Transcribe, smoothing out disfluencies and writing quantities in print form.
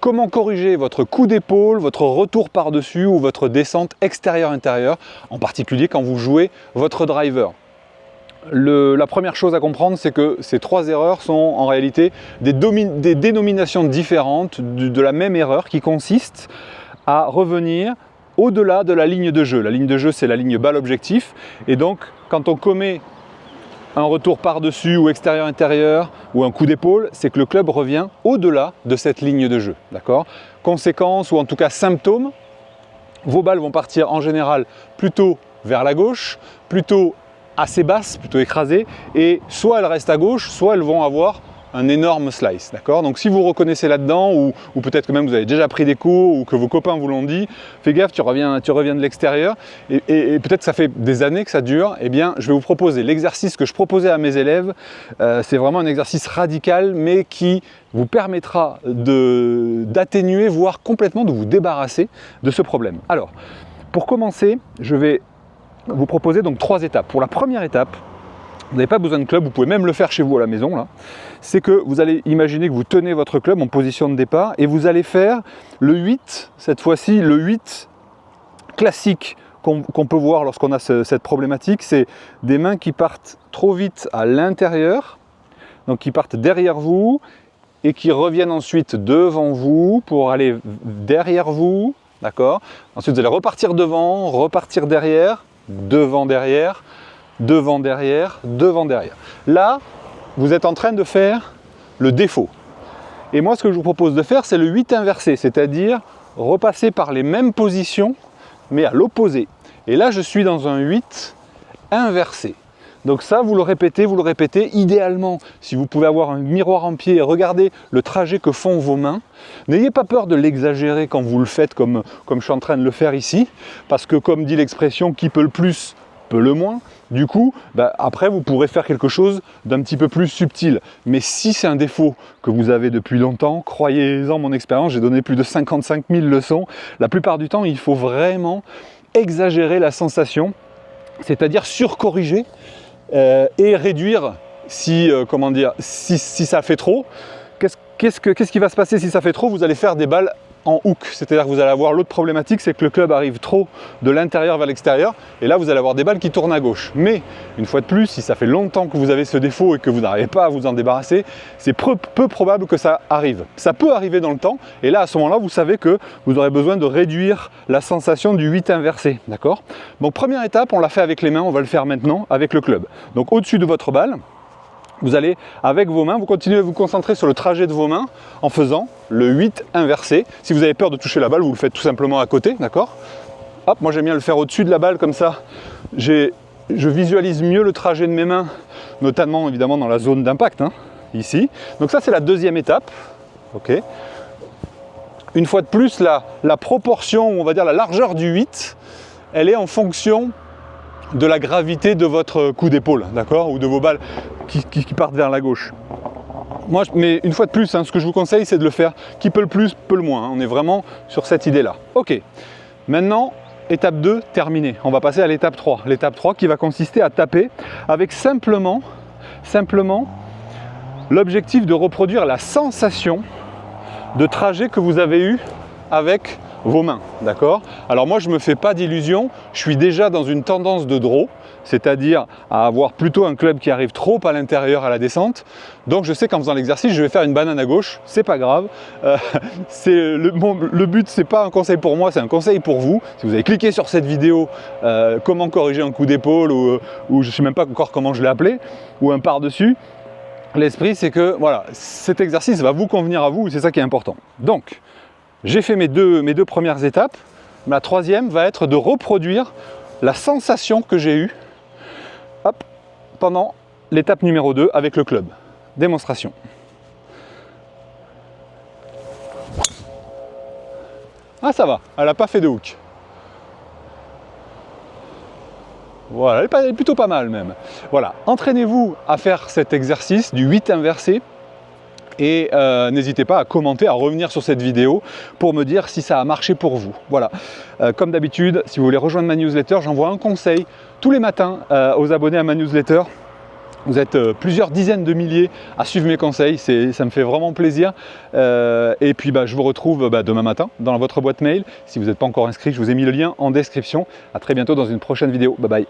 comment corriger votre coup d'épaule, votre retour par-dessus ou votre descente extérieure-intérieure, en particulier quand vous jouez votre driver. La première chose à comprendre, c'est que ces trois erreurs sont en réalité des dénominations différentes de la même erreur qui consiste à revenir au-delà de la ligne de jeu. La ligne de jeu, c'est la ligne balle objectif. Et donc, quand on commet un retour par-dessus ou extérieur-intérieur ou un coup d'épaule, c'est que le club revient au-delà de cette ligne de jeu. D'accord ? Conséquence ou en tout cas symptôme, vos balles vont partir en général plutôt vers la gauche, plutôt assez basses, plutôt écrasées, et soit elles restent à gauche, soit elles vont avoir un énorme slice, d'accord? Donc si vous reconnaissez là-dedans, ou peut-être que même vous avez déjà pris des coups, ou que vos copains vous l'ont dit, fais gaffe, tu reviens de l'extérieur, et peut-être ça fait des années que ça dure, eh bien je vais vous proposer l'exercice que je proposais à mes élèves. C'est vraiment un exercice radical, mais qui vous permettra d'atténuer, voire complètement de vous débarrasser de ce problème. Alors, pour commencer, je vais vous proposer donc 3 étapes. Pour la première étape, vous n'avez pas besoin de club, vous pouvez même le faire chez vous à la maison là. C'est que vous allez imaginer que vous tenez votre club en position de départ et vous allez faire le 8, cette fois-ci le 8 classique qu'on peut voir lorsqu'on a cette problématique, c'est des mains qui partent trop vite à l'intérieur, donc qui partent derrière vous et qui reviennent ensuite devant vous pour aller derrière vous, d'accord? Ensuite vous allez repartir devant, repartir derrière, devant derrière, devant derrière, devant derrière. Là, vous êtes en train de faire le défaut. Et moi, ce que je vous propose de faire, c'est le 8 inversé, c'est-à-dire repasser par les mêmes positions, mais à l'opposé. Et là, je suis dans un 8 inversé. Donc ça, vous le répétez, idéalement, si vous pouvez avoir un miroir en pied et regarder le trajet que font vos mains, n'ayez pas peur de l'exagérer quand vous le faites comme je suis en train de le faire ici, parce que comme dit l'expression, qui peut le plus, peut le moins. Du coup, après, vous pourrez faire quelque chose d'un petit peu plus subtil. Mais si c'est un défaut que vous avez depuis longtemps, croyez-en mon expérience, j'ai donné plus de 55 000 leçons. La plupart du temps, il faut vraiment exagérer la sensation, c'est-à-dire surcorriger et réduire si ça fait trop. Qu'est-ce qui va se passer si ça fait trop? Vous allez faire des balles en hook, c'est-à-dire que vous allez avoir l'autre problématique, c'est que le club arrive trop de l'intérieur vers l'extérieur, et là vous allez avoir des balles qui tournent à gauche. Mais une fois de plus, si ça fait longtemps que vous avez ce défaut et que vous n'arrivez pas à vous en débarrasser, c'est peu probable que ça arrive. Ça peut arriver dans le temps, et là à ce moment-là, vous savez que vous aurez besoin de réduire la sensation du 8 inversé, d'accord? Donc première étape, on l'a fait avec les mains, on va le faire maintenant avec le club. Donc au-dessus de votre balle, vous allez, avec vos mains, vous continuez à vous concentrer sur le trajet de vos mains en faisant le 8 inversé. Si vous avez peur de toucher la balle, vous le faites tout simplement à côté, d'accord? Hop, moi j'aime bien le faire au-dessus de la balle, comme ça, je visualise mieux le trajet de mes mains, notamment évidemment dans la zone d'impact, hein, ici. Donc ça c'est la deuxième étape, ok? Une fois de plus, la proportion, on va dire la largeur du 8, elle est en fonction de la gravité de votre coup d'épaule, d'accord, ou de vos balles qui partent vers la gauche. Moi, mais une fois de plus, hein, ce que je vous conseille, c'est de le faire qui peut le plus, peut le moins. Hein. On est vraiment sur cette idée-là. Ok, maintenant, étape 2, terminée. On va passer à l'étape 3. L'étape 3 qui va consister à taper avec simplement l'objectif de reproduire la sensation de trajet que vous avez eu avec vos mains, d'accord? Alors moi je me fais pas d'illusions, je suis déjà dans une tendance de draw, c'est-à-dire à avoir plutôt un club qui arrive trop à l'intérieur à la descente, donc je sais qu'en faisant l'exercice je vais faire une banane à gauche, c'est pas grave, le but c'est pas un conseil pour moi, c'est un conseil pour vous. Si vous avez cliqué sur cette vidéo, comment corriger un coup d'épaule ou je sais même pas encore comment je l'ai appelé, ou un par-dessus, l'esprit c'est que voilà, cet exercice va vous convenir à vous, c'est ça qui est important. Donc j'ai fait mes deux premières étapes. Ma troisième va être de reproduire la sensation que j'ai eue pendant l'étape numéro 2 avec le club. Démonstration. Ah ça va, elle n'a pas fait de hook. Voilà, elle est plutôt pas mal même. Voilà, entraînez-vous à faire cet exercice du 8 inversé. Et n'hésitez pas à commenter, à revenir sur cette vidéo pour me dire si ça a marché pour vous. Voilà, comme d'habitude, si vous voulez rejoindre ma newsletter, j'envoie un conseil tous les matins aux abonnés à ma newsletter. Vous êtes plusieurs dizaines de milliers à suivre mes conseils, ça me fait vraiment plaisir. Et puis je vous retrouve demain matin dans votre boîte mail. Si vous n'êtes pas encore inscrit, je vous ai mis le lien en description. À très bientôt dans une prochaine vidéo. Bye bye.